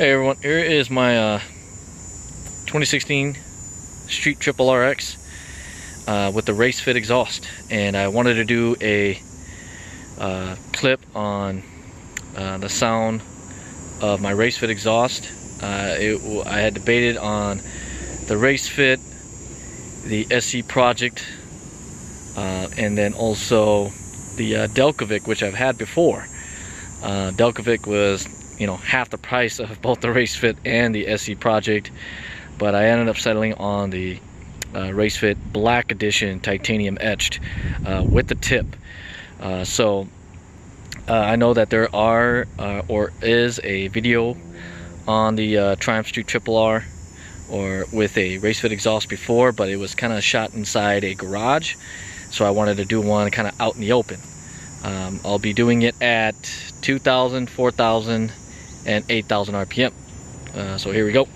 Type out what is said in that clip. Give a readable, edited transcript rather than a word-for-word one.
Hey everyone, here is my 2016 Street Triple RX with the Racefit exhaust, and I wanted to do a clip on the sound of my Racefit exhaust. I had debated on the Racefit, the SC Project, and then also the Delcovic, which I've had before. Delcovic was, half the price of both the Racefit and the SC Project, but I ended up settling on the Racefit Black Edition titanium etched with the tip. So I know that there are or is a video on the Triumph Street Triple R or with a Racefit exhaust before, but it was kind of shot inside a garage, so I wanted to do one kind of out in the open. I'll be doing it at 2,000, 4,000, and 8,000 RPM. So here we go.